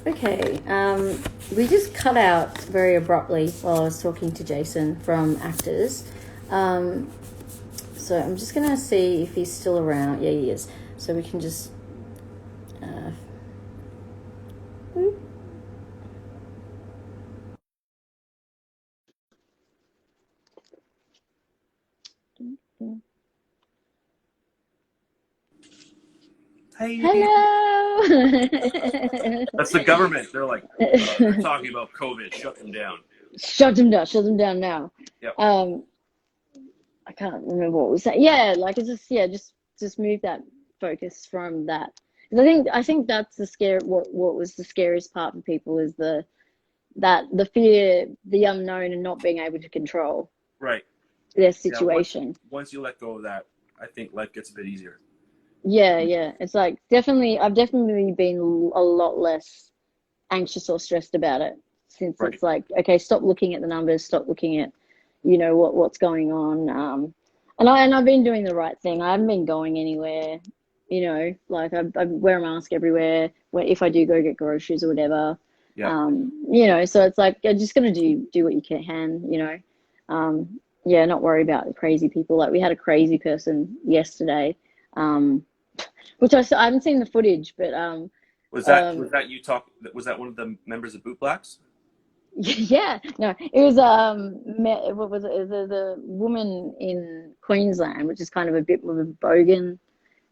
Okay, we just cut out very abruptly while I was talking to Jason from Actors. Um, so I'm just going to see if he's still around. Yeah, he is. So we can just. Uh, Hey, Hello! that's the government. They're like, they're talking about COVID. Shut them down. Shut them down now. Yep. Um, I can't remember what was that. Yeah, like it's just yeah, just move that focus from that. 'Cause I think that's the scare. What was the scariest part for people is the fear, the unknown, and not being able to control Right. their Yeah. Once situation. once you let go of that, I think life gets a bit easier. Yeah, yeah. It's like I've definitely been a lot less anxious or stressed about it since Right. it's like, okay, stop looking at the numbers, stop looking at, what's going on. And I've been doing the right thing. I haven't been going anywhere, like I wear a mask everywhere if I do go get groceries or whatever. Yep. So it's like you're just gonna do what you can, yeah, not worry about the crazy people. Like we had a crazy person yesterday, um, I haven't seen the footage, but Was that um, was that you talk? Was that one of the members of Boot Blacks? yeah, no, it was what was it? The woman in Queensland, which is kind of a bit of a bogan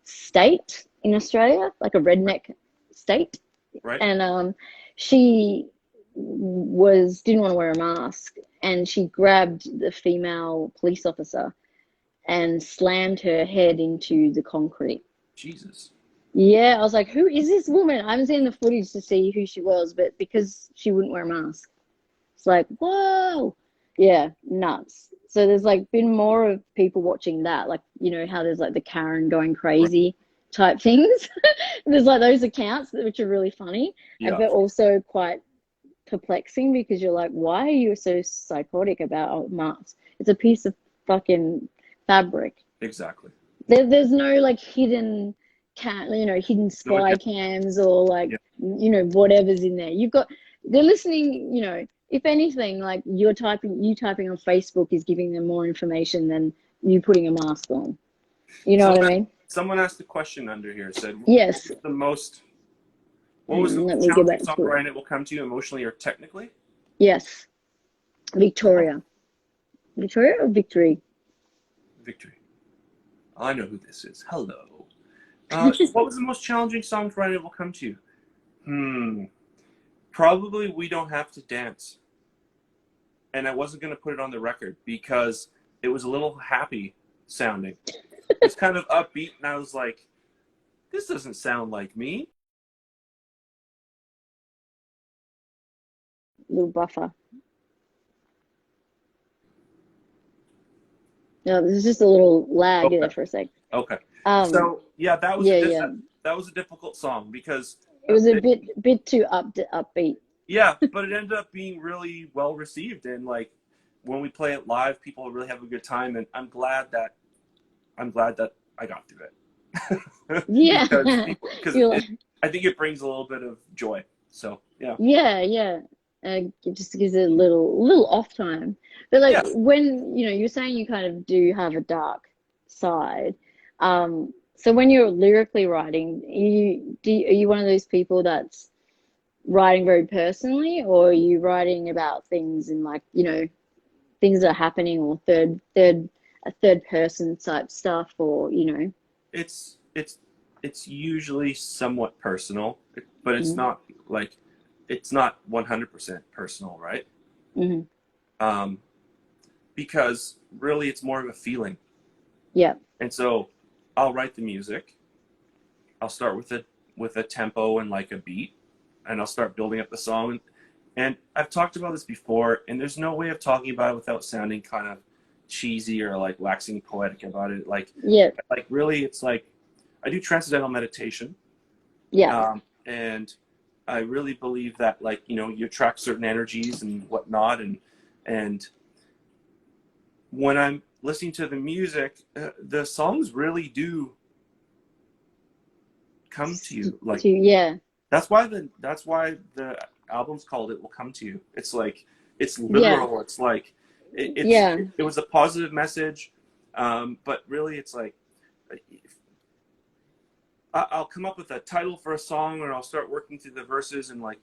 state in Australia, like a Right. redneck state, Right. and she was didn't want to wear a mask, and she grabbed the female police officer and slammed her head into the concrete. Jesus. Yeah, I was like, who is this woman? I haven't seen the footage to see who she was, but because she wouldn't wear a mask. It's like, whoa. Yeah, nuts. So there's like been more of people watching that, like, how there's like the Karen going Right. crazy type things. There's like those accounts which are really funny, Yeah. but also quite perplexing because you're like, why are you so psychotic about a mask? It's a piece of fucking fabric. Exactly. There's no like hidden No spy agenda. cams or like, Yeah. whatever's in there. They're listening, if anything, like you typing on Facebook is giving them more information than you putting a mask on. You know what I Someone mean? someone asked a question under here. Said, Yes. what was the Let most me get challenging back song to it. writing it will come to you emotionally or technically? Yes. Oh, Victoria. Victoria or Victory? victory. I know who this is. Hello. What was the most challenging song to write it will come to you? Hmm. Probably We Don't Have to Dance. And I wasn't going to put it on the record because it was a little happy sounding. It's kind of upbeat, and I was like, this doesn't sound like me. Little buffer. No, there's just a little lag Okay. there for a sec. Okay. Um, So yeah, yeah, yeah. that was a difficult song because It was a it, bit too upbeat. yeah, but it ended up being really well received, and like when we play it live, people really have a good time, and I'm glad that I got through it Yeah. because You're it like, I think it brings a little bit of joy. So yeah. yeah, yeah. It just gives it a little off time. But like Yeah. when, you're saying you kind of do have a dark side. So when you're lyrically writing, are you one of those people that's writing very personally, or are you writing about things in like, things that are happening, or a third person type stuff, or It's it's usually somewhat personal, but it's mm, not like it's not 100% personal, right? mm, Um, because really it's more of a feeling. yeah, And so I'll write the music. I'll start with a tempo and like a beat, and I'll start building up the song. And I've talked about this before, and there's no way of talking about it without sounding kind of cheesy or like waxing poetic about it. yeah, Like really, it's like I do transcendental meditation, yeah. and I really believe that like you attract certain energies and whatnot, and when I'm listening to the music, the songs really do come to you. Like To yeah. that's why the album's called "It Will Come to You." It's like it's Yeah. literal. It's like Yeah. it was a positive message, but really it's like I'll come up with a title for a song, or I'll start working through the verses, and like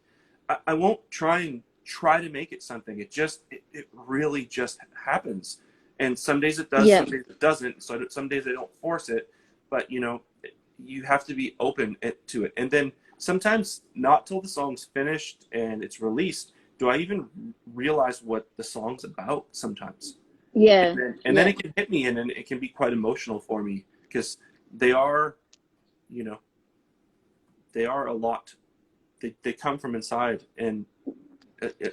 I won't try to make it something. It really just happens, and some days it does, Yeah. some days it doesn't. So some days I don't force it, but you have to be open to it. And then sometimes not till the song's finished and it's released do I even realize what the song's about sometimes. Yeah. And then it can hit me, and then it can be quite emotional for me because they are, you know, they are a lot. They come from inside, and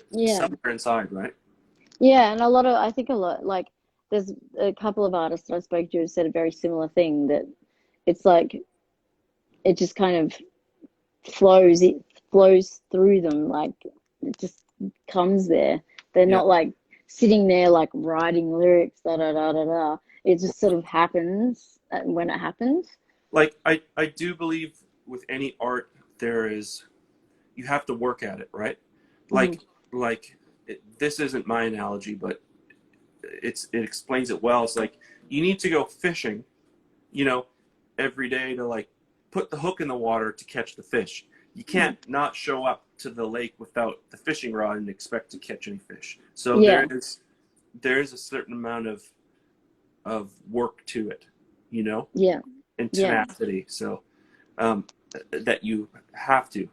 Yeah. somewhere inside, right? Yeah. And I think a lot, like, there's a couple of artists that I spoke to who said a very similar thing, that it's like, it just kind of it flows through them, like it just comes there. They're Yeah. not like sitting there like writing lyrics, da da da da da. It just sort of happens when it happens. Like I do believe with any art there is, you have to work at it, right? Hmm. Like this isn't my analogy, but it explains it well. It's like you need to go fishing, you know, every day to like put the hook in the water to catch the fish. You can't not show up to the lake without the fishing rod and expect to catch any fish. So Yeah. there is a certain amount of work to it, you know, Yeah. and Yeah. tenacity. So um, that you have to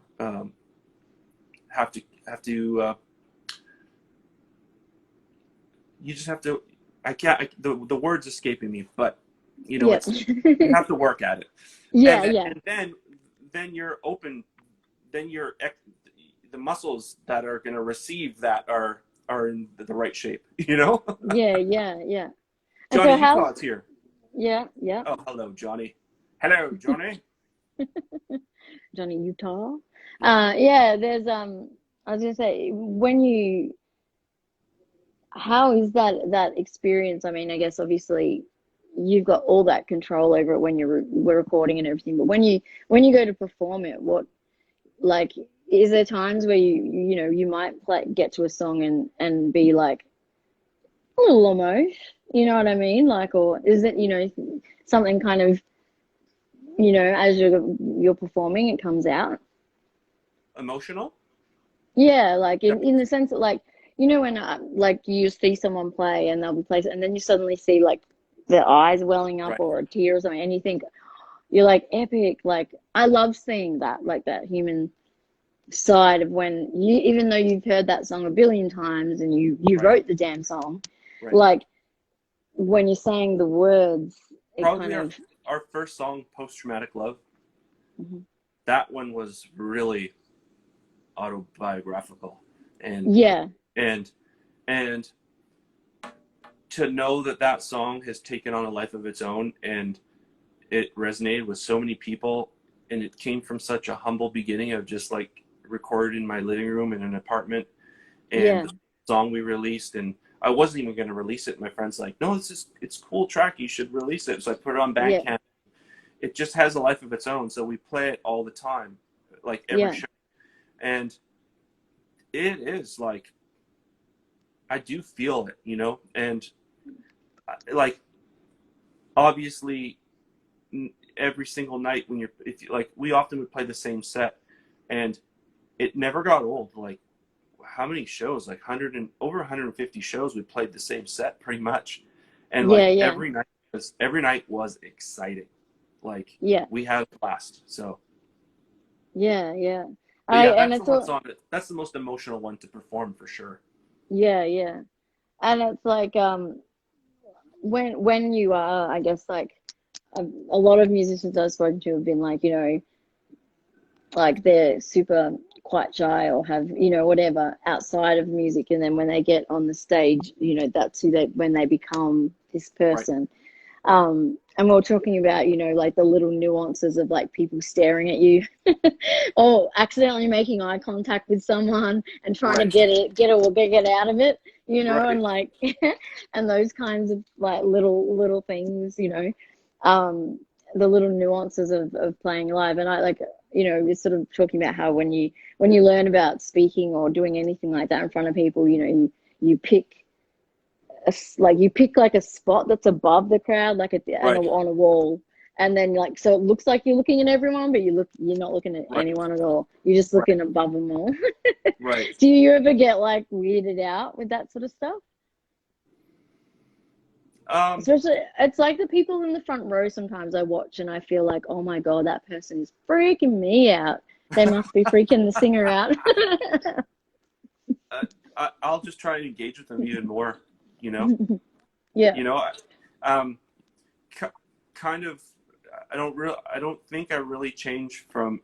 you just have to. I can't. The words escaping me, but Yeah. it's you have to work at it, and Yeah. then Yeah. and then you're open. Then the muscles that are going to receive that are in the right shape. Yeah. Yeah. Yeah. And Johnny so how's, Utah's here. yeah, yeah, Oh, hello, Johnny. Hello, Johnny. Johnny Utah. Yeah. Yeah, there's I was gonna say, how is that experience? I mean, I guess obviously you've got all that control over it when we're recording and everything, but when you go to perform it, like, is there times where you might get to a song and be like a little almost, you know what I mean? Like, or is it, something kind of, as you're performing, it comes out? Emotional. Yeah, like Yeah. in the sense that, like, when like you see someone play and they'll be playing, and then you suddenly see like their eyes welling up Right. or a tear or something, and you think, you're like, epic. Like, I love seeing that, like that human side of when even though you've heard that song a billion times and you Right. wrote the damn song, Right. like when you're saying the words, it Probably kind our of. our first song, "Post Traumatic Love." Mhm. That one was really autobiographical, and Yeah, and and to know that song has taken on a life of its own, and it resonated with so many people, and it came from such a humble beginning of just like recorded in my living room in an apartment, and yeah, the song we released, and I wasn't even going to release it. My friend's like, no, it's a cool track, you should release it. So I put it on yeah, Bandcamp. It just has a life of its own, so we play it all the time, like every yeah, show. And it is like, I do feel it, and like obviously every single night when if you, like, we often would play the same set, and it never got old. Like, how many shows? Like 100 and over 150 shows we played the same set pretty much, and yeah, like yeah, every night was exciting. Like, yeah, we had a blast. So, yeah, yeah. but I yeah, and that's the it's one all. song that's the most emotional one to perform for sure. Yeah, yeah. And it's like, when you are, I guess, like, a lot of musicians I've spoken to have been like, like they're super quite shy or have, whatever outside of music, and then when they get on the stage, that's who they when they become this Right. person. And we're talking about, like the little nuances of like people staring at you or accidentally making eye contact with someone and trying to Right. get out of it, and Right. like, and those kinds of like little things, the little nuances of playing live. And I like, you know, we're sort of talking about how when you learn about speaking or doing anything like that in front of people, you know, you pick like you pick like a spot that's above the crowd, like Right. on a wall, and then like so it looks like you're looking at everyone, but you're not looking at Right. anyone at all. You're just Right. looking above them all. Right. Do you ever get like weirded out with that sort of stuff? Um, Especially, it's like the people in the front row sometimes I watch and I feel like, oh my God, that person is freaking me out. They must be freaking the singer out. I'll just try to engage with them even more. You know. Yeah. You know. Um, kind of. I don't think I really change from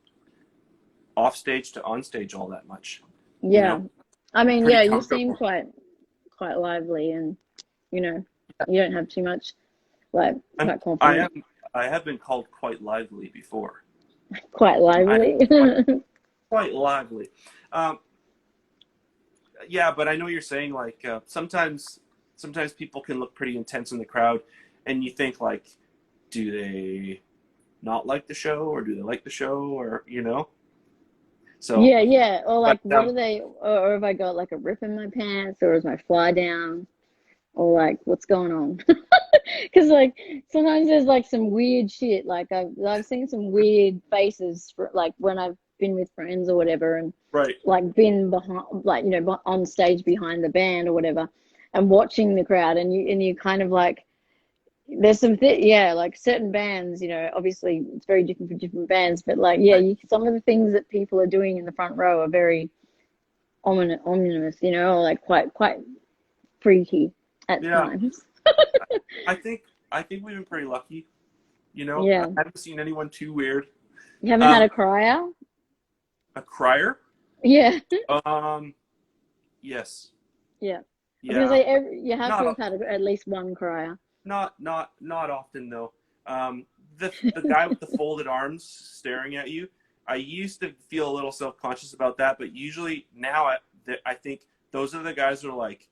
off stage to on stage all that much. You Yeah. know. I I'm mean, pretty yeah, you seem comfortable. quite lively and, you know, you don't have too much, like, quite I confident, am. I have been called quite lively before. quite I lively. quite lively. Um, yeah, but I know you're saying like sometimes people can look pretty intense in the crowd, and you think like, do they not like the show or do they like the show or you know? So, Yeah, yeah. Or but like, what are they, or have I got like a rip in my pants or is my fly down? Or like, what's going on? Because like sometimes there's like some weird shit. Like I've seen some weird faces for like when I've been with friends or whatever, and right, like been behind, like you know, on stage behind the band or whatever, and watching the crowd, and you kind of like there's yeah, like certain bands, you know, obviously it's very different for different bands, but like yeah, right, some of the things that people are doing in the front row are very ominous, you know, or like quite freaky at yeah. times. I think I think we've been pretty lucky. You know, I Yeah. haven't seen anyone too weird. You haven't had Um, a crier? a crier. Yeah. Um, yes, Yeah. I was gonna yeah. say you have to Not have had at least one crier. not often though. The guy with the folded arms staring at you. I used to feel a little self conscious about that, but usually now I think those are the guys that are like,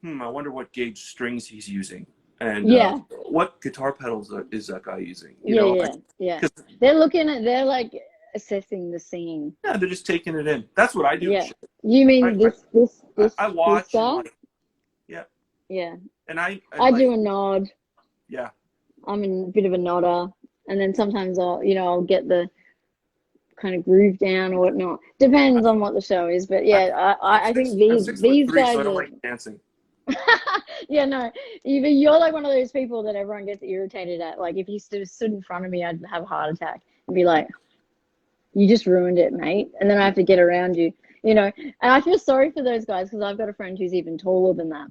I wonder what gauge strings he's using, and Yeah. what guitar pedals is that guy using? You Yeah, know, yeah, yeah. because They're like assessing the scene. yeah, they're just taking it in. That's what I do. Yeah. You I mean I this watch and guy? like yeah, Yeah. and I I like do a nod. yeah. I'm a bit of a nodder. And then sometimes I'll get the kind of groove down or whatnot. Depends on what the show is. But I'm, yeah, I'm I think I'm 6'3", these so guys I don't are like dancing. yeah, no, you're like one of those people that everyone gets irritated at. Like if you stood in front of me, I'd have a heart attack and be like, "You just ruined it, mate." And then I have to get around you, you know. And I feel sorry for those guys because I've got a friend who's even taller than that,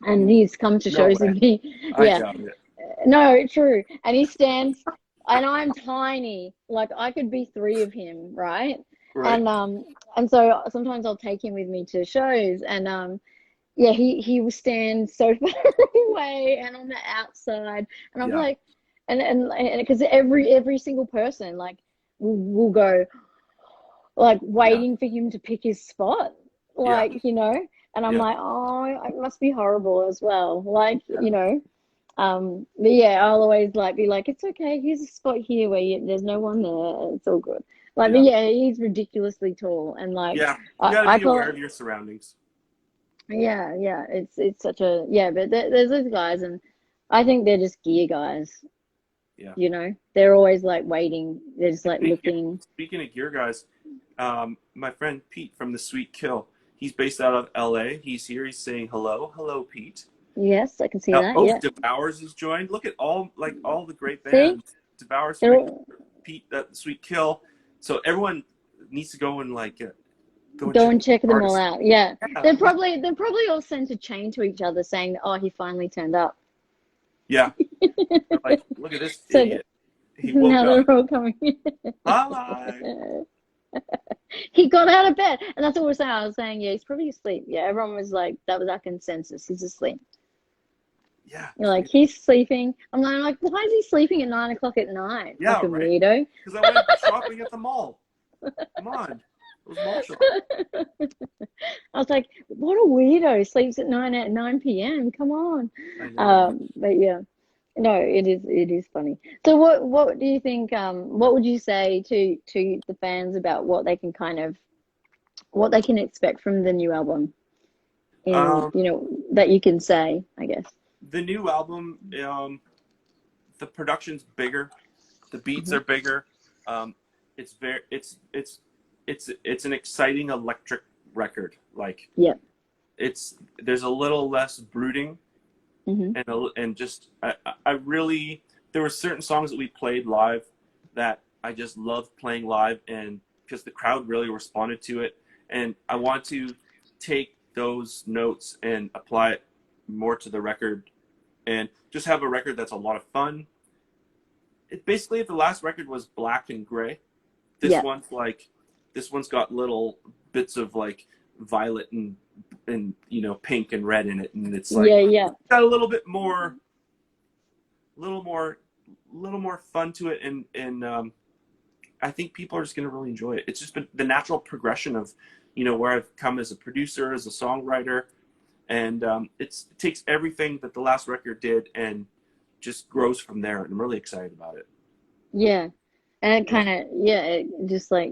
and he's come to No shows with way. me. I Yeah, doubt it. no, true. And he stands, and I'm tiny. Like I could be three of him, right? Right. And so sometimes I'll take him with me to shows, and yeah, he will stand so far away and on the outside, and I'm Yeah. like, and because every single person like will go like Yeah. waiting for him to pick his spot, Yeah. like you know, and I'm Yeah. like, oh, it must be horrible as well, like Yeah. you know. But yeah, I'll always like be like, it's okay. Here's a spot here where there's no one there. It's all good. Like, but Yeah. yeah, he's ridiculously tall, and like, Yeah. You got to I be call aware it. of your surroundings. Yeah, yeah, it's such a yeah, but there's those guys, and I think they're just gear guys. Yeah. You know, they're always like waiting. They're just like looking. Speaking of gear guys, my friend Pete from the Sweet Kill, he's based out of LA. He's here. He's saying hello. Hello, Pete. Yes, I can see that. Oh, Yeah. Devours has joined. Look at all the great See, bands. Devours, they're Sweet all, Pete, Sweet Kill. So everyone needs to go and like go and go check and out check the them all artists. out. Yeah, Yeah, they're probably all sent a chain to each other saying, "Oh, he finally turned up." yeah. They're like, look at this So idiot. He woke now up. they're all coming. Hi. He got out of bed, and that's what we're saying. I was saying, yeah, he's probably asleep. Yeah, everyone was like, that was our consensus. He's asleep. Yeah. You're like, he's sleeping. I'm like, why is he sleeping at 9 o'clock at night? Yeah, Fucking right? weirdo. Because I went shopping at the mall. Come on. It was mall shopping. I was like, what a weirdo. Sleeps at 9 p.m. Come on. I know, right? But yeah. No, it is funny. So what do you think, what would you say to the fans about what they can kind of what they can expect from the new album in, Um, that you can say, I guess. the new album, the production's bigger, the beats Hmm. are bigger. Um, it's very, it's an exciting electric record. Like Yeah. there's a little less brooding Hmm. and just I really there were certain songs that we played live that I just loved playing live and because the crowd really responded to it and I want to take those notes and apply it more to the record and just have a record that's a lot of fun. It basically if the last record was black and gray, this Yeah. one's like this one's got little bits of like violet and pink and red in it and it's like Yeah. Yeah. got a little bit more little more little more fun to it and I think people are just going to really enjoy it. It's just been the natural progression of where I've come as a producer, as a songwriter, and it takes everything that the last record did and just grows from there. And I'm really excited about it. Yeah. And it Yeah, kind of, yeah, it just like,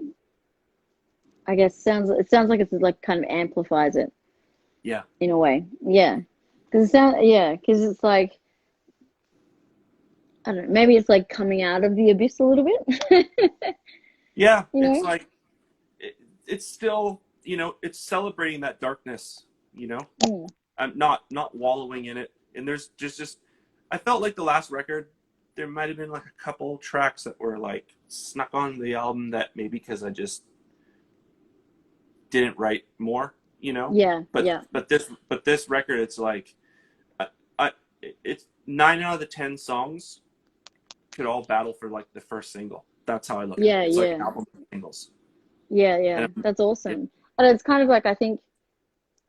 I guess it sounds like it's like kind of amplifies it yeah, in a way. Yeah. Because it's like, I don't know, maybe it's like coming out of the abyss a little bit, yeah. you It's know? like it's still it's celebrating that darkness. You know, Mm. I'm not wallowing in it. And there's just I felt like the last record there might have been like a couple tracks that were like snuck on the album that maybe because I just didn't write more, Yeah. but Yeah. this record it's like I, I it's 9 out of the 10 songs could all battle for like the first single. That's how I look at it. Yeah. It's like an Yeah. album of singles. Yeah. And Yeah. That's yeah, awesome. And it's kind of like, I think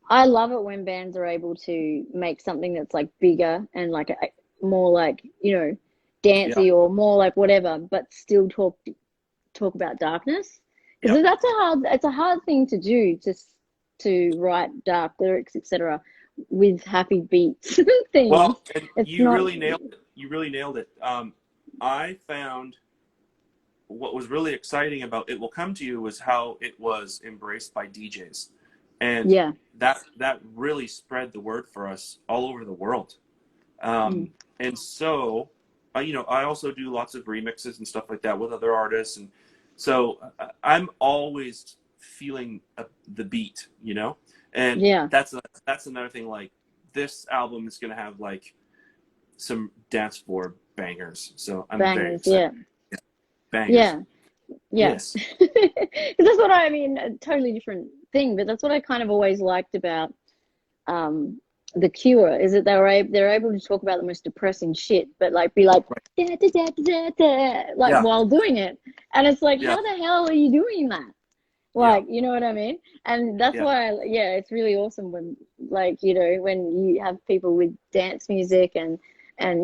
I love it when bands are able to make something that's like bigger and like more like, yeah, dancey or more like whatever, but still talk about darkness. Because yep. it's a hard thing to do, just to write dark lyrics, etc., with happy beats and things. Well, and It's you not, really nailed it. You really nailed it. I found what was really exciting about It Will Come to You was how it was embraced by DJs. And yeah. that really spread the word for us all over the world. Mm, And so, I also do lots of remixes and stuff like that with other artists. And so I'm always feeling the beat, and yeah. that's another thing. Like this album is going to have like some dance floor bangers. So I'm very Bangers. excited. Yeah. Bangers. Yeah. Yeah. Yes. 'Cause that's what I mean, a totally different thing, but that's what I kind of always liked about um The Cure is that they're able to talk about the most depressing shit, but like be like Right. da, da, da, da, da, like Yeah. while doing it. And it's like, Yeah. how the hell are you doing that? Yeah. Like, you know what I mean? And that's Yeah. why, yeah, it's really awesome when, like, when you have people with dance music and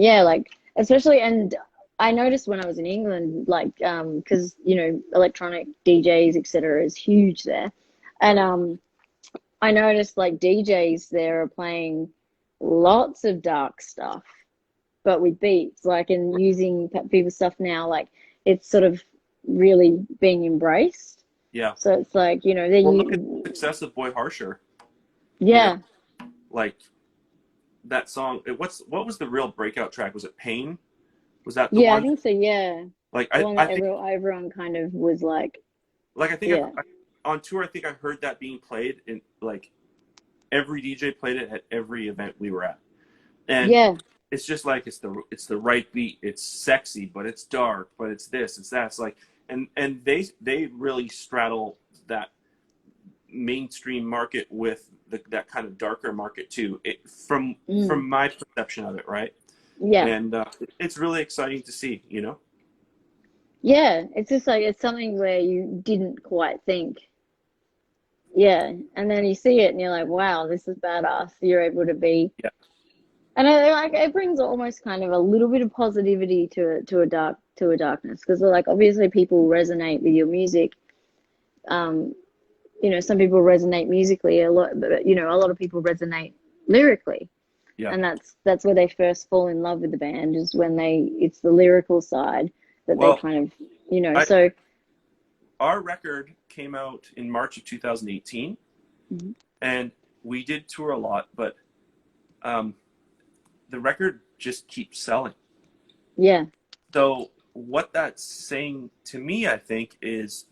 yeah, like, especially, and I noticed when I was in England, like, because, electronic DJs, etc., is huge there. And I noticed like DJs there are playing lots of dark stuff, but with beats, like, and using people's stuff now, like, it's sort of really being embraced. Yeah. So it's like, they Well, look at the success of Boy Harsher. You know, yeah, like that song. What was the real breakout track? Was it Pain? Was that the yeah, I one? think so, yeah. Like The one I that think everyone kind of was like, like I think yeah, on tour I think I heard that being played in like every DJ played it at every event we were at, and yeah, it's just like it's the right beat. It's sexy, but it's dark, but it's this, it's that. It's like and they really straddle that mainstream market with that kind of darker market too. mm, From my perception of it, right? yeah, And it's really exciting to see. yeah. It's just like, it's something where you didn't quite think. Yeah. And then you see it and you're like, wow, this is badass. You're able to be. Yeah, And like it brings almost kind of a little bit of positivity to a darkness because like obviously people resonate with your music. Um, some people resonate musically a lot, but a lot of people resonate lyrically. Yeah. And that's where they first fall in love with the band, is when it's the lyrical side that they Well, kind of, you know, I, so. our record came out in March of 2018, Mhm. and we did tour a lot, but um, the record just keeps selling. Yeah. So what that's saying to me, I think, is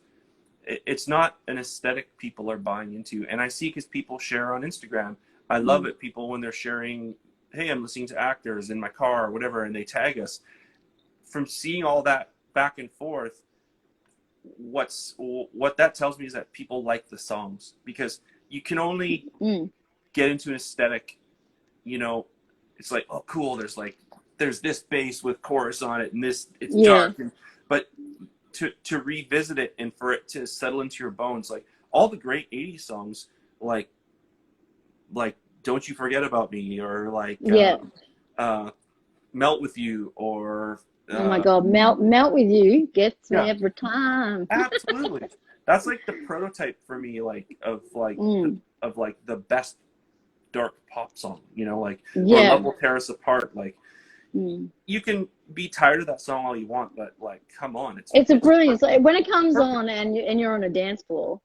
it's not an aesthetic people are buying into. And I see, because people share on Instagram. I love Mm. it. People, when they're sharing, hey, I'm listening to Actors in my car or whatever, and they tag us. From seeing all that back and forth, what that tells me is that people like the songs, because you can only Mm. get into an aesthetic, it's like, oh cool, there's this bass with chorus on it, and this, it's Yeah. dark, but to revisit it and for it to settle into your bones, like all the great 80s songs, like Don't You Forget About Me, or like Yeah. Melt With You, or Oh my God, melt with you gets me yeah, every time. absolutely. That's like the prototype for me, like Mm. of like the best dark pop song, like, or Yeah. Love Will Tear Us Apart. Like, Mm. you can be tired of that song all you want, but like, come on, It's a it's brilliant. So when it comes perfect. on and you're on a dance floor,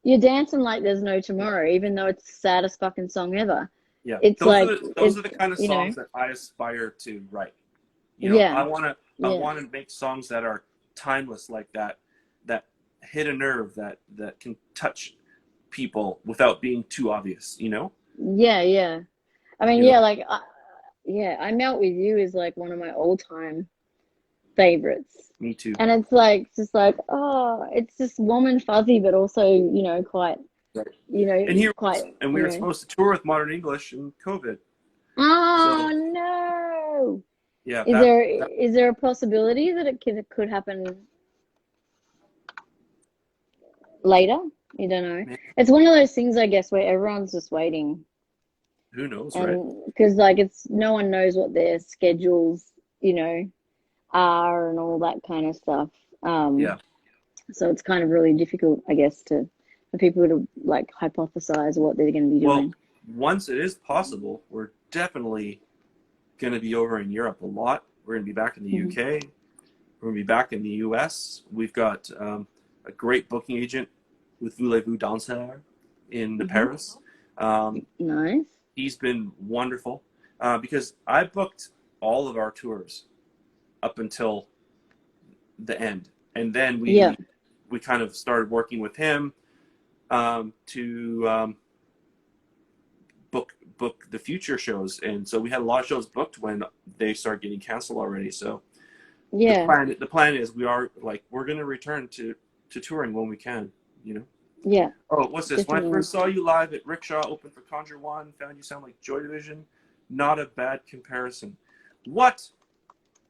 you're dancing like there's no Yeah, tomorrow, even though it's the saddest fucking song ever. yeah. It's like Those are the kind of you know, songs that I aspire to write. yeah, I yeah, wanna make songs that are timeless, like that, that hit a nerve, that can touch people without being too obvious. yeah, yeah. I mean, You know. yeah, like, yeah, I Melt With You is like one of my all-time favorites. Me too. And it's like, just like, oh, it's just warm and fuzzy, but also, quite, Right. And here, quite, and we were supposed to tour with Modern English and COVID. oh So no. yeah, Is there that is there a possibility that it could happen later? You don't know. man, It's one of those things, I guess, where everyone's just waiting, who knows, right? and because like it's no one knows what their schedules, you know, are and all that kind of stuff. Yeah. So it's kind of really difficult, I guess, for people to like hypothesize what they're going to be Well, doing. once it is possible, we're definitely going to be over in Europe a lot. We're going to be back in the Mhm. UK. We're going to be back in the US. We've got a great booking agent with Voulez-Vous Danser in Mhm. Paris. Um, Nice. he's been wonderful, because I booked all of our tours up until the end, and then Yeah. we kind of started working with him, to book the future shows, and so we had a lot of shows booked when they started getting canceled already. So Yeah. the plan is we're going to return to touring when we can. You know. Yeah. Oh, what's this? When I Definitely. first saw you live at Rickshaw, open for Conjure One, found you sound like Joy Division. Not a bad comparison. What?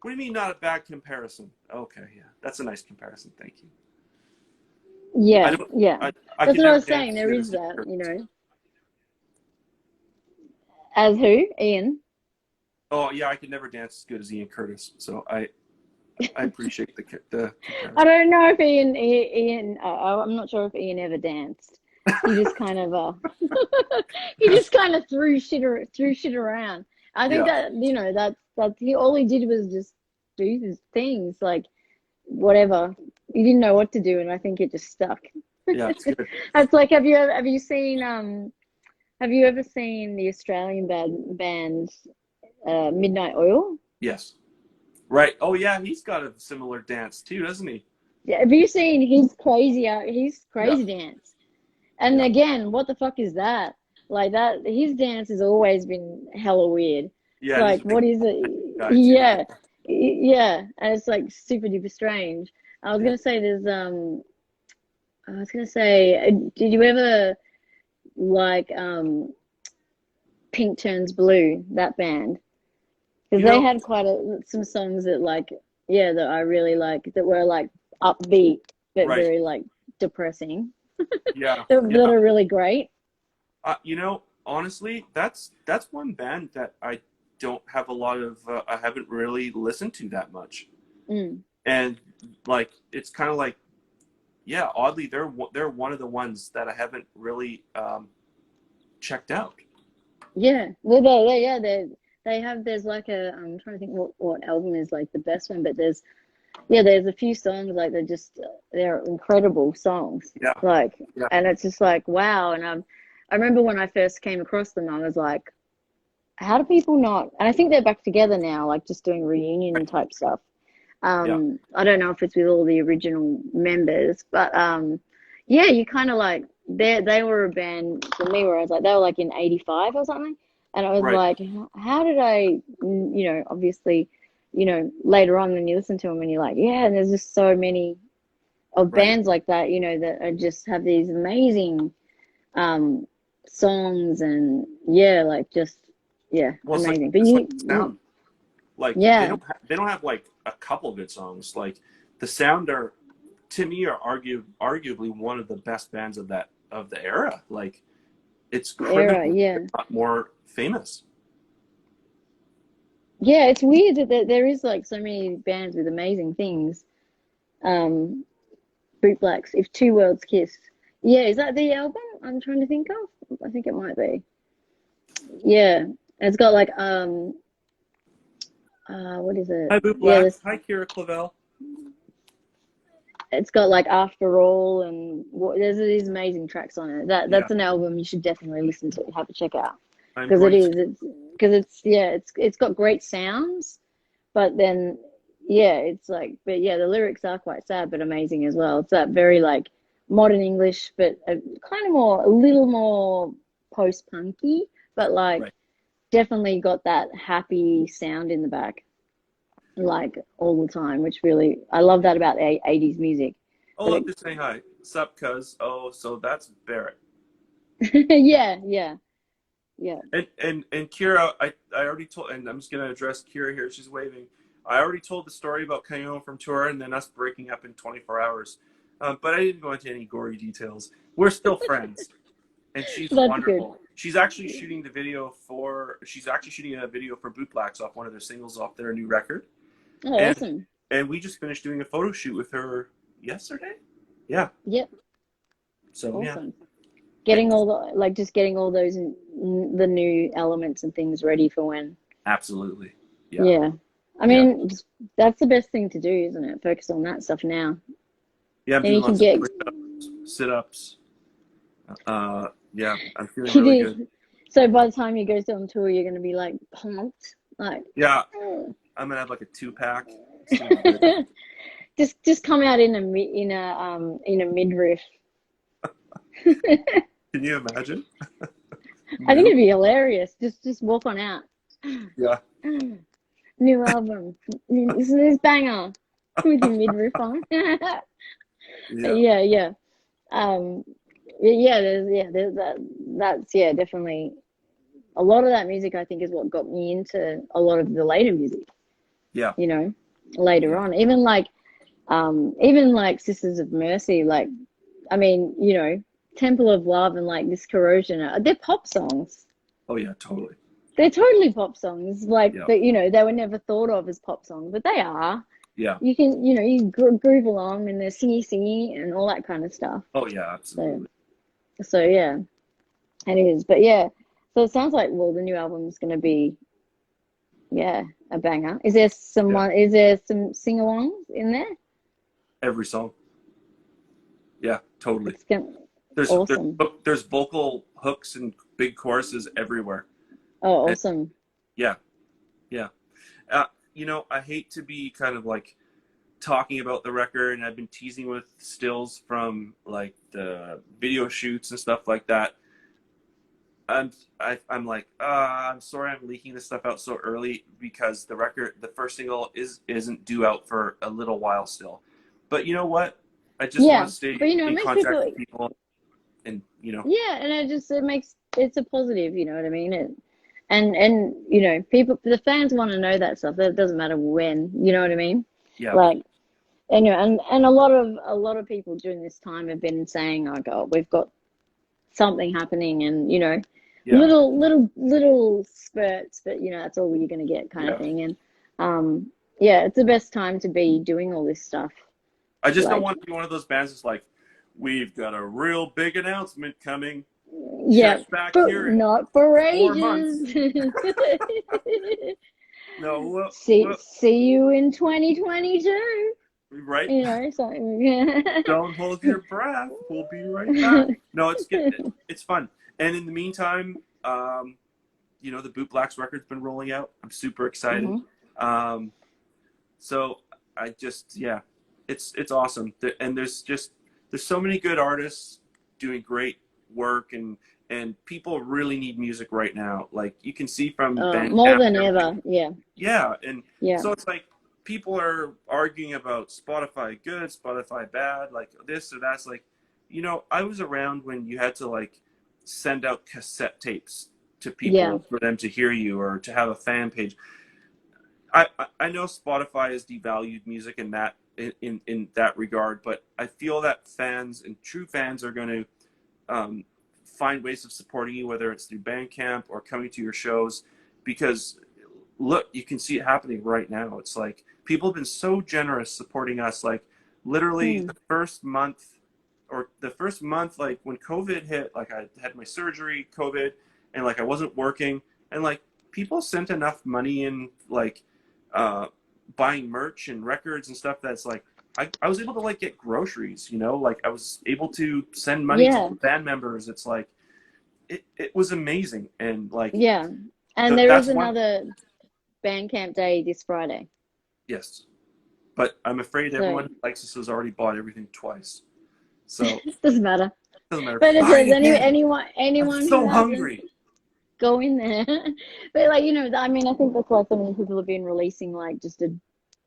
What do you mean not a bad comparison? Okay, yeah, that's a nice comparison. Thank you. I Yeah. don't. Yeah. I That's could what I never was dance saying. as There good is as you, that, Curtis. As who? Ian. Oh yeah, I could never dance as good as Ian Curtis. So I appreciate the I comparison. don't know if Ian. I'm not sure if Ian ever danced. He just kind of he just kind of threw shit around. I think Yeah, that that's he all he did was just do his things like whatever. He didn't know what to do, and I think it just stuck. yeah, it's good. That's like have you ever seen the Australian band Midnight Oil? Yes, right. Oh yeah, he's got a similar dance too, doesn't he? Yeah, have you seen his Yeah, crazy dance? And yeah, again, what the fuck is that? Like that, his dance has always been hella weird. It's yeah. And he's like, a big what is it? guy too. Yeah, yeah, and it's like super duper strange. I was Yeah. gonna say I was gonna say, did you ever like Pink Turns Blue, that band? Because You they know, had some songs that like, yeah, that I really like that were like upbeat but right? very like depressing. Yeah, That yeah. are really great. Honestly, that's one band that I don't have a lot of. I haven't really listened to that much, Mm. and like it's kind of like, yeah, oddly they're one of the ones that I haven't really checked out. Yeah. Well, they have, there's like a, I'm trying to think what album is like the best one, but there's a few songs like they're just, they're incredible songs. Yeah, Like, yeah, and it's just like, wow. And I remember when I first came across them, I was like, how do people not, and I think they're back together now, like just doing reunion type stuff. yeah, I don't know if it's with all the original members, but yeah, you kind of like they were a band for me where I was like they were like in '85 or something, and I was right, like, how did I, obviously, later on when you listen to them and you're like, yeah, and there's just so many of right. bands like that, that are just have these amazing um songs and yeah, like just yeah, Well, amazing. But it's like the sound. Like yeah, they don't have like a couple good songs. Like the Sound are, to me, are arguably one of the best bands of the era. Like it's era, criminal, yeah. not more famous. Yeah, it's weird that there is like so many bands with amazing things. Um, Fruit Blacks, If Two Worlds Kiss. Yeah, is that the album I'm trying to think of? I think it might be. Yeah. It's got like what is it? Hi, Boo Yeah, Black. this Hi, Kira Clavel. it's got like After All and there's these amazing tracks on it. Yeah, That's an album you should definitely listen to, have a check out. I'm Because going to. it's got great sounds. But then, yeah, it's like, but yeah, the lyrics are quite sad, but amazing as well. It's that very like modern English, but kind of a little more post-punky, but like Right. definitely got that happy sound in the back, like all the time, which really, I love that about 80s music. Oh, But look, they're saying hi. Sup, cuz. Oh, so that's Barrett. yeah, yeah, yeah. And Kira, I already told, and I'm just gonna address Kira here. She's waving. I already told the story about coming home from tour and then us breaking up in 24 hours, but I didn't go into any gory details. We're still friends, and she's That's good. wonderful. She's actually shooting the video for. She's actually shooting a video for Bootblacks off one of their singles off their new record, Oh, and awesome. and we just finished doing a photo shoot with her yesterday. Yeah. Yep, So yeah. awesome. Getting all the like just getting all those the new elements and things ready for when. Absolutely. Yeah. Yeah. I Yeah. mean, that's the best thing to do, isn't it? Focus on that stuff now. Yeah. I'm And doing you can lots of get, push-ups, sit-ups. Yeah. I'm feeling you really good. do, so by the time you go on tour, you're going to be like pumped. Like, Yeah. oh. I'm gonna have like a 2-pack. It's gonna be good. just come out in a midriff. Can you imagine? I think New? it'd be hilarious. Just walk on out. Yeah. New album. This banger with your midriff on. Yeah. Yeah, yeah. Um, there's that's yeah, definitely a lot of that music I think is what got me into a lot of the later music, Yeah. you know, later Yeah. on. Even like Sisters of Mercy, like I mean, Temple of Love and like this Corrosion, they're pop songs. Oh yeah. Totally. They're totally pop songs, like Yeah. but they were never thought of as pop songs, but they are. Yeah. You can, you groove along and they're singy and all that kind of stuff. Oh yeah. So, Absolutely. so yeah, it is. But yeah, so it sounds like well, the new album's going to be yeah a banger. Yeah. Is there some sing-alongs in there? Every song. Yeah. Totally. It's gonna There's there's awesome. there's vocal hooks and big choruses everywhere. Oh, And awesome. yeah. Yeah. I hate to be kind of like talking about the record, and I've been teasing with stills from like the video shoots and stuff like that. I'm like, I'm sorry, I'm leaking this stuff out so early because the first single isn't due out for a little while still. But you know what? I just want Yeah, to stay but it in makes contact people with people, and yeah, and it makes it's a positive. You know what I mean? And people, the fans want to know that stuff. That doesn't matter when. You know what I mean? yeah, Like and a lot of people during this time have been saying, "Oh God, we've got something happening," and yeah, little spurts, but that's all you're going to get, kind of yeah. thing. And yeah, it's the best time to be doing all this stuff. I just don't Like, want to be one of those bands that's like, we've got a real big announcement coming. Yeah, check back but here not for in 4 months. ages. No, See you in 2022. right? You know, so Don't hold your breath. We'll be right back. No, it's good. It's fun. And in the meantime, you know, the Boot Blacks record's been rolling out. I'm super excited. Mhm. Um, so I just, yeah, it's awesome. And there's so many good artists doing great work, and people really need music right now. Like you can see from More Bandcamp than and everything. ever. Yeah, Yeah, and yeah, so it's like people are arguing about Spotify good, Spotify bad, like this or that's like, you know, I was around when you had to like send out cassette tapes to yeah, people for them to hear you or to have a fan page. I know Spotify has devalued music in that in that regard, but I feel that fans and true fans are going to find ways of supporting you, whether it's through Bandcamp or coming to your shows, because look, you can see it happening right now. It's like people have been so generous supporting us. Like literally mm. the first month, like when COVID hit, like I had my surgery, COVID, and like I wasn't working, and like people sent enough money in, like uh, buying merch and records and stuff that's like I was able to like get groceries, you know, like I was able to send money to Yeah, band members. It's like it was amazing, and like yeah. And there is that's one. another Bandcamp Day this Friday. Yes, but I'm afraid everyone So who likes us has already bought everything twice, so doesn't matter. it doesn't matter. But if Buy there's again. I'm anyone who so hasn't, hungry. go in there. But like, you know, I mean, I think that's why so many people have been releasing like just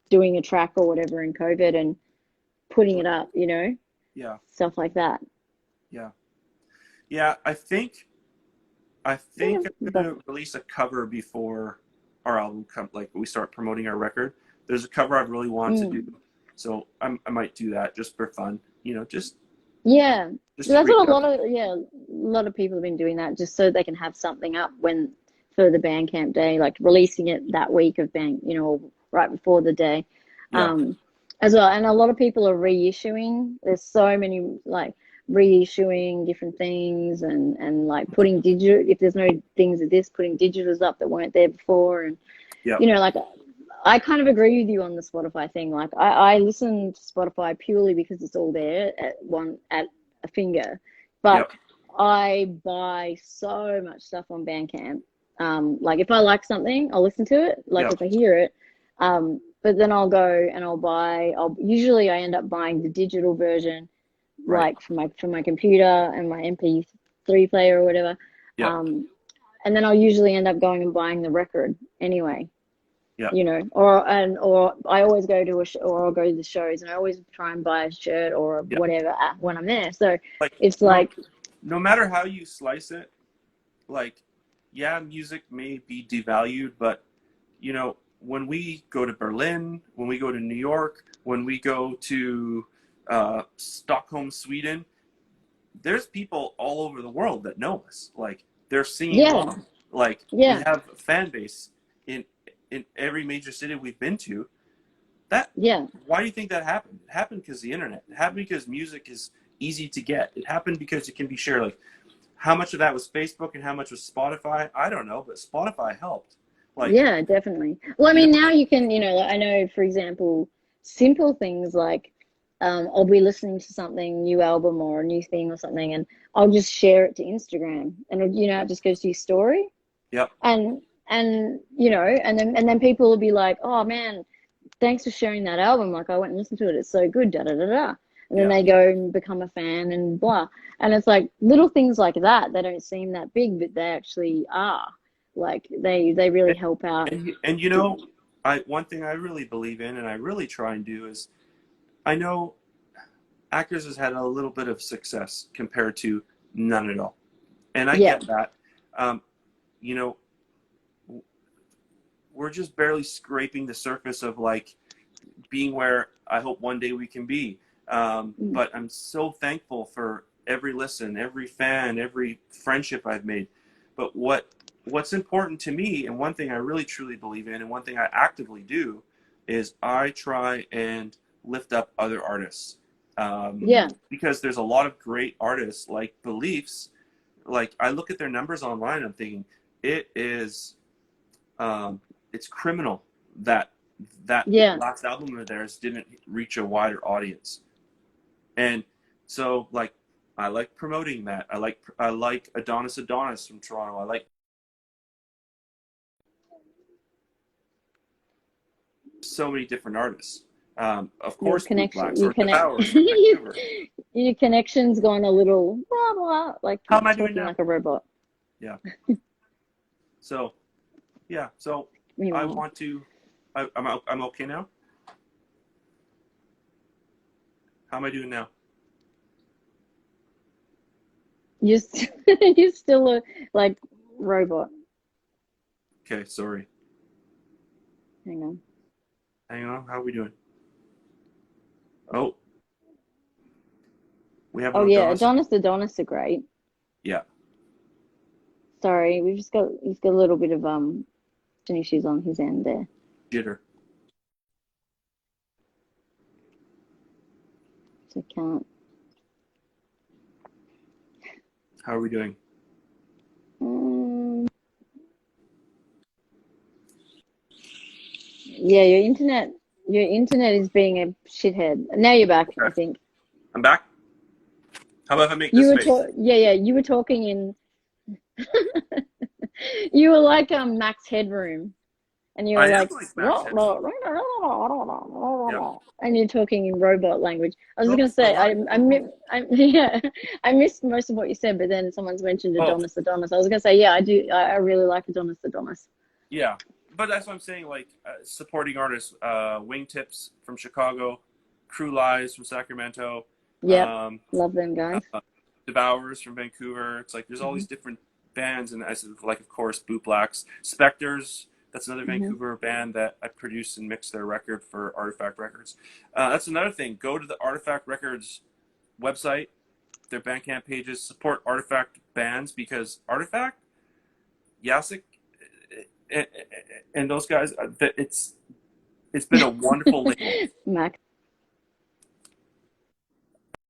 doing a track or whatever in COVID and putting it up, you know, Yeah, stuff like that. yeah, yeah. I think I'm But gonna release a cover before our album come. Like we start promoting our record. There's a cover I really want to do, mm, so I might do that just for fun. You know, yeah, just to that's reach what out. a lot of people have been doing that just so they can have something up when for the Bandcamp Day, like releasing it that week of Band, you know, right before the day, Yeah, um, as well. And a lot of people are reissuing. There's so many like reissuing different things and like putting digital if there's no things of this, putting digitals up that weren't there before, and yeah, you know, like I kind of agree with you on the Spotify thing. Like I listen to Spotify purely because it's all there at a finger. yeah, But I buy so much stuff on Bandcamp. Like if I like something, I'll listen to it. Like yeah. if I hear it. But then I'll go and I'll usually I end up buying the digital version, Right. like for my computer and my MP3 player or whatever. Yeah, Um, and then I'll usually end up going and buying the record anyway, yeah, you know, or I always go to or I'll go to the shows and I always try and buy a shirt or yeah. whatever when I'm there. So Like it's no, like, no matter how you slice it, like yeah, music may be devalued, but you know, when we go to Berlin, when we go to New York, when we go to Stockholm, Sweden, there's people all over the world that know us. Like they're singing yeah, along. Like we yeah, have a fan base in every major city we've been to. That yeah, Why do you think that happened? It happened because the internet. It happened because music is easy to get. It happened because it can be shared. Like how much of that was Facebook and how much was Spotify? I don't know, but Spotify helped. Like yeah, definitely. Well, I you mean, know, now you can, you know, like I know, for example, simple things like I'll be listening to something, new album or a new thing or something, and I'll just share it to Instagram, and you know, it just goes to your story, yep, and you know, and then people will be like, oh man, thanks for sharing that album. Like I went and listened to it. It's so good. Da da da da. And then yeah. they go and become a fan and blah. And it's like little things like that. They don't seem that big, but they actually are. Like they really help out. And you know, I one thing I really believe in, and I really try and do is, I know Actors has had a little bit of success compared to none at all, and I Yeah, get that. Um, you know, we're just barely scraping the surface of like being where I hope one day we can be. mm, But I'm so thankful for every listen, every fan, every friendship I've made. But what's important to me, and one thing I really truly believe in, and one thing I actively do, is I try and lift up other artists. yeah, Because there's a lot of great artists like Beliefs, like, I look at their numbers online, I'm thinking it is, it's criminal that Yeah. last album of theirs didn't reach a wider audience. And so, like, I like promoting that. I like Adonis from Toronto. I like so many different artists. Of Your course, Blue connection, Blacks you or connect, Devours from Vancouver. your connection's gone a little blah blah, like How you're am I doing talking now? like a robot. Yeah. So, yeah. So I Meanwhile, want to. I'm okay now. How am I doing now? you're you're still a like robot. Okay. Sorry. Hang on. Hang on. How are we doing? Oh, we have an Oh yeah, Adonis. Adonis are great. Yeah. Sorry, he's got a little bit of issues on his end there. Jitter. So can't. How are we doing? Yeah, your internet is being a shithead. Now you're back, Okay. I think. I'm back. How about if I make You this were face? yeah, you were talking in you were like Max Headroom, and you were I am like like Max Headroom. Yep. and you're talking in robot language. I was just gonna Oops, the say line. yeah, I missed most of what you said, but then someone's mentioned Oh, Adonis. I was gonna say yeah, I do. I really like Adonis. yeah. But that's what I'm saying. Like, supporting artists, Wingtips from Chicago, Crew Lies from Sacramento, Yep, um, love them guys. Devours from Vancouver. It's like there's all Hmm. these different bands, and I said, like, of course, Boot Blacks, Spectres. That's another Hmm. Vancouver band that I produced and mixed their record for Artifact Records. That's another thing. Go to the Artifact Records website, their Bandcamp pages, support Artifact bands, because Artifact, Yasik, and those guys, it's been a wonderful label. Max.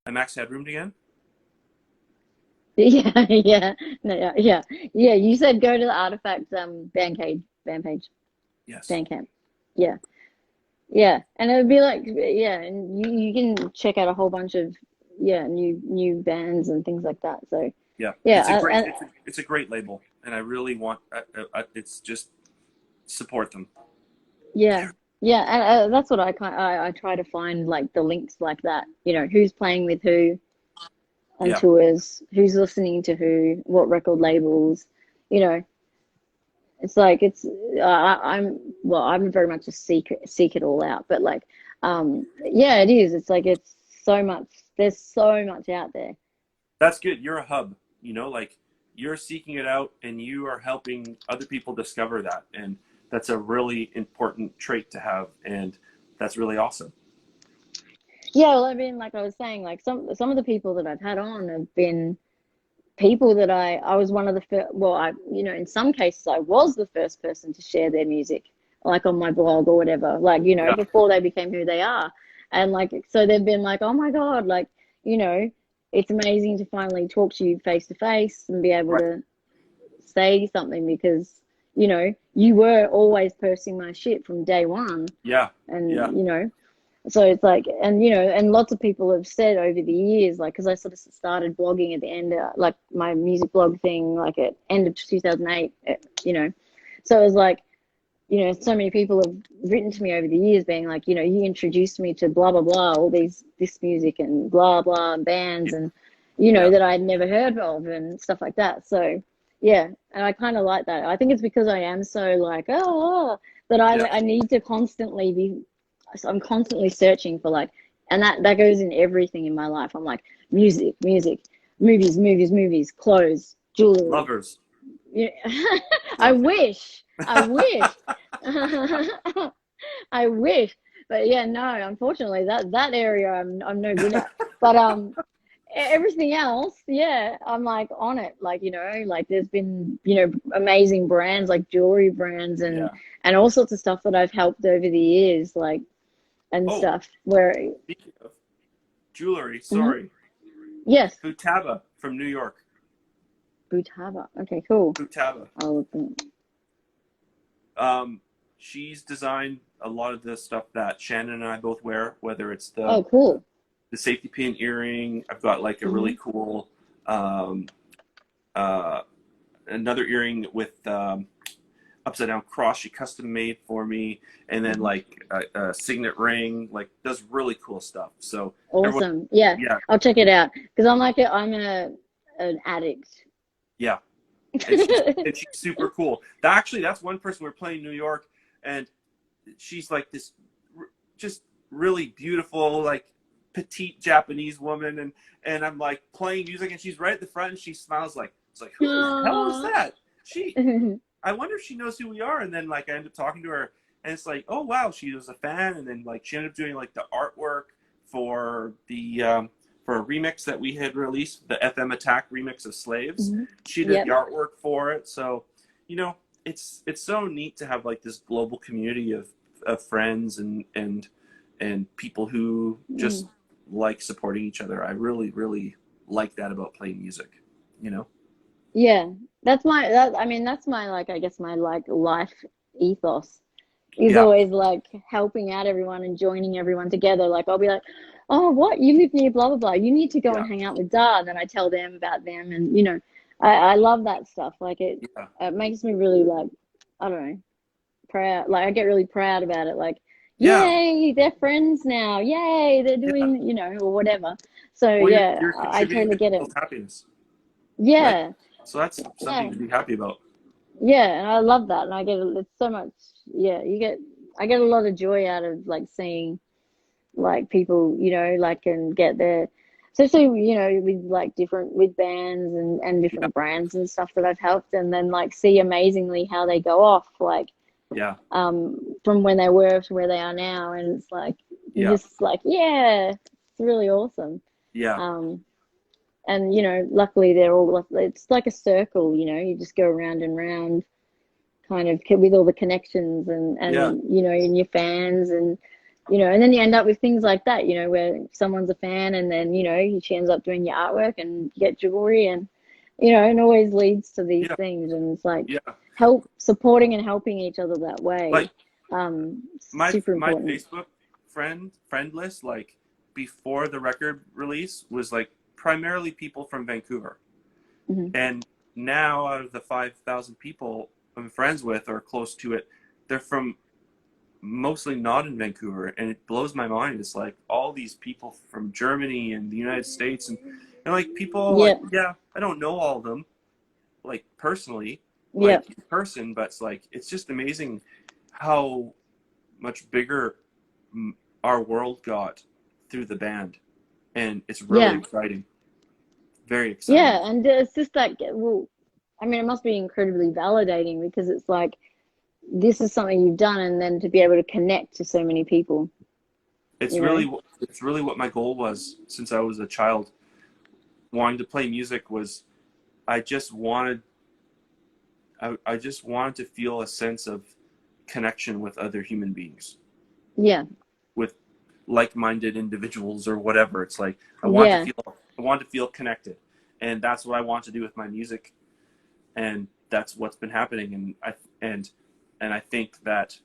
And Max Headroom again? Yeah, yeah, no, yeah. You said go to the Artifact band page, Yes. Bandcamp. Yeah, yeah, and it would be like yeah, and you can check out a whole bunch of new bands and things like that. So Yeah, yeah, it's a great label, and I really want it's just support them. yeah, yeah, and that's what I try to find like the links like that. You know, who's playing with who on Yeah, tours, who's listening to who, what record labels. You know, it's like I'm very much a seek it all out, but like yeah, it is. It's like it's so much. There's so much out there. that's good. You're a hub, like you're seeking it out, and you are helping other people discover that, and that's a really important trait to have, and that's really awesome. Yeah, well, I mean, like I was saying, like some of the people that I've had on have been people that I was one of the first. Well, I in some cases I was the first person to share their music, like on my blog or whatever. Like Yeah, before they became who they are, and like so they've been like, oh my God, like it's amazing to finally talk to you face to face and be able right. to say something because you were always posting my shit from day one, Yeah, yeah, and so it's like, and and lots of people have said over the years, like, because I sort of started blogging at the end, like my music blog thing, like at end of 2008, so it was like, so many people have written to me over the years being like, you introduced me to blah, blah, blah, all this music and blah, blah, and bands yeah, and, yeah, that I'd never heard of and stuff like that. So, yeah. And I kind of like that. I think it's because I am so like, that yeah. I need to I'm constantly searching for like, and that goes in everything in my life. I'm like, music, movies, clothes, jewelry. Lovers, Yeah. I love wish. I it. wish. I wish. But yeah, no, unfortunately that area I'm no good at. But everything else, yeah, I'm like on it. Like, like there's been, amazing brands like jewelry brands and Yeah. all sorts of stuff that I've helped over the years, like and Oh, stuff where speaking of jewelry, Mhm. sorry, Yes. Futaba from New York. Butaba. Okay, cool. Butaba. I'll look them. She's designed a lot of the stuff that Shannon and I both wear, whether it's Oh, cool. the safety pin earring. I've got like a really cool another earring with upside down cross she custom made for me, and then like a signet ring. Like, does really cool stuff. So Awesome. Yeah, I'll check it out because I'm an addict. Yeah. And she's super cool. Actually, that's one person we were playing in New York, and she's like this just really beautiful, like petite Japanese woman, and I'm like playing music, and she's right at the front, and she smiles like, it's like, who the hell is that? I wonder if she knows who we are. And then like I end up talking to her, and it's like, oh wow, she was a fan, and then like she ended up doing like the artwork for the for a remix that we had released, the FM Attack remix of Slaves. She did the artwork for it. So, you know, it's so neat to have like this global community of friends and people who just like supporting each other. I really, really like that about playing music, you know? Yeah, that's my like, I guess my like life ethos is always like helping out everyone and joining everyone together. Like I'll be like, oh, what, you live near blah blah blah, you need to go and hang out with Da. And then I tell them about them, and you know, I love that stuff. Like it makes me really like, I don't know, proud. Like I get really proud about it. Like, yay, they're friends now. Yay, they're doing, you know, or whatever. So well, yeah, you're I totally get it. Happiness. Yeah. Right? So that's something to be happy about. Yeah, and I love that, and I get it's so much. Yeah, I get a lot of joy out of like seeing like people, you know, like and get their, especially you know with like different with bands and different brands and stuff that I've helped, and then like see amazingly how they go off, like from when they were to where they are now, and it's like you're just like it's really awesome. And you know, luckily they're all, it's like a circle, you know, you just go round and round kind of with all the connections and you know, and your fans, and you know, and then you end up with things like that, you know, where someone's a fan and then, you know, she ends up doing your artwork and you get jewelry, and you know, it always leads to these things, and it's like supporting and helping each other that way. Like super important. My Facebook friend list, like before the record release, was like primarily people from Vancouver. And now out of the 5,000 people I'm friends with or close to it, they're from mostly not in Vancouver. And it blows my mind. It's like all these people from Germany and the United States, and like people like, I don't know all of them like personally, like in person, but it's like, it's just amazing how much bigger our world got through the band. And it's really exciting. Very exciting. Yeah, and it's just like, well, I mean, it must be incredibly validating because it's like, this is something you've done, and then to be able to connect to so many people. It's really what my goal was since I was a child. Wanting to play music was, I just wanted to feel a sense of connection with other human beings. Yeah. With like-minded individuals or whatever. It's like I want to feel connected, and that's what I want to do with my music, and that's what's been happening. And I think that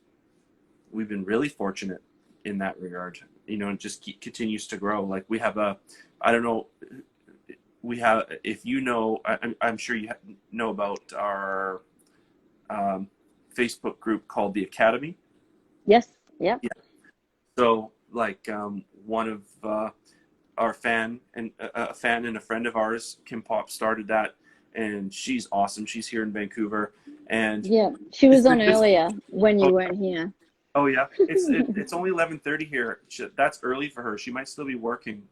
we've been really fortunate in that regard. You know, it just continues to grow. Like we have if you know, I'm sure you know about our Facebook group called the Academy. Yes. Yeah. So like one of our fan and a friend of ours, Kim Pop, started that, and she's awesome. She's here in Vancouver, and she was on earlier when you weren't here. Oh yeah, it's only 11:30 here. That's early for her. She might still be working.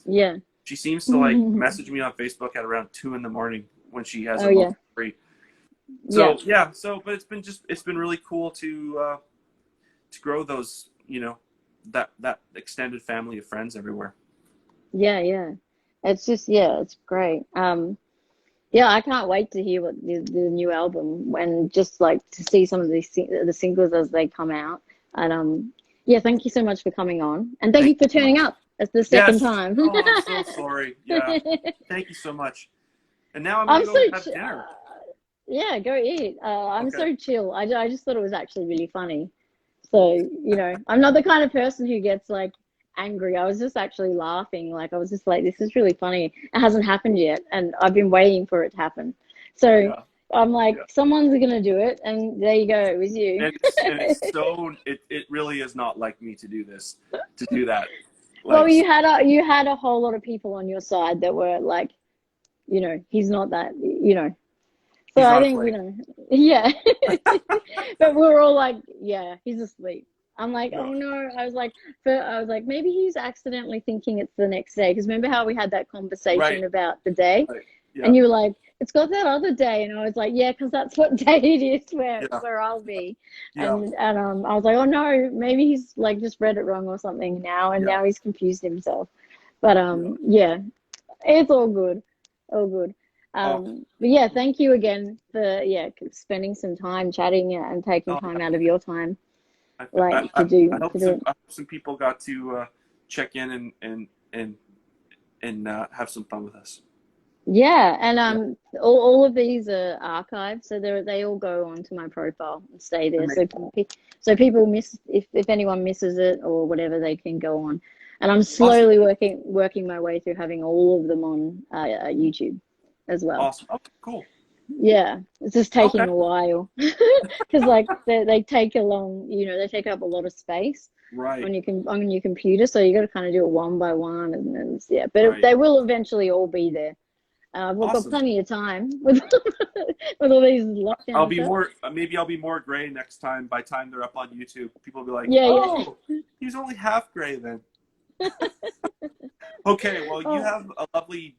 Yeah. She seems to like message me on Facebook at around 2 a.m. when she has a moment free. So but it's been really cool to grow those, you know, that extended family of friends everywhere. Yeah. It's just, it's great. I can't wait to hear what the new album, and just like to see some of the singles as they come out. And thank you so much for coming on, and thank you for turning up. That's the second time. Oh, I'm so sorry. Yeah, thank you so much. And now I'm I'm gonna so go have dinner. yeah, go eat. I'm Okay. so chill. I just thought it was actually really funny. So, you know, I'm not the kind of person who gets like angry. I was just actually laughing. Like I was just like, this is really funny. It hasn't happened yet, and I've been waiting for it to happen. So Yeah. I'm like, Yeah. someone's gonna do it, and there you go, it was you. It really is not like me to do this, to do that. Well, Like, so, you had a whole lot of people on your side that were like, you know, he's not that, you know. So he's I not think, you afraid. know, yeah. But we were all like, yeah, he's asleep. I'm like, No. oh no. I was like, maybe he's accidentally thinking it's the next day. Because remember how we had that Right. conversation about the day? Right. Yeah. And you were like, it's got that other day. And I was like, yeah, because that's what day it is Yeah. where I'll be. Yeah. And I was like, oh no, maybe he's like just read it wrong or something now. And Yeah. now he's confused himself. But Yeah. yeah, it's all good. All good. Oh, But yeah, thank you again for spending some time chatting and taking no, time out of your time, I, like I, to I, I do hope it. some people got to check in and have some fun with us. Yeah, and Yeah. all of these are archived, so they all go onto my profile and stay there. Amazing. So people miss if anyone misses it or whatever, they can go on. And I'm Awesome. slowly working my way through having all of them on YouTube as well. Awesome. Okay. Cool. Yeah, it's just Okay. taking a while because like they take a long, you know, they take up a lot of space Right. on your computer, so you got to kind of do it one by one, and then yeah, but Right. they will eventually all be there. We've got Awesome. plenty of time with with all these I'll lockdown be stuff. more. Maybe I'll be more gray next time. By the time they're up on YouTube, people will be like, Yeah, yeah. "Oh, he's only half gray then." Okay. Well, you Oh, have a lovely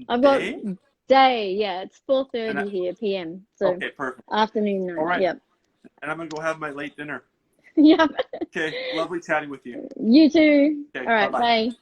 I've got day. day. Yeah, it's And 4:30 here p.m. So okay, perfect. afternoon All night. right. Yep. And I'm gonna go have my late dinner. Yep. Okay. Lovely chatting with you. You too. Okay. All Bye right. bye. Bye.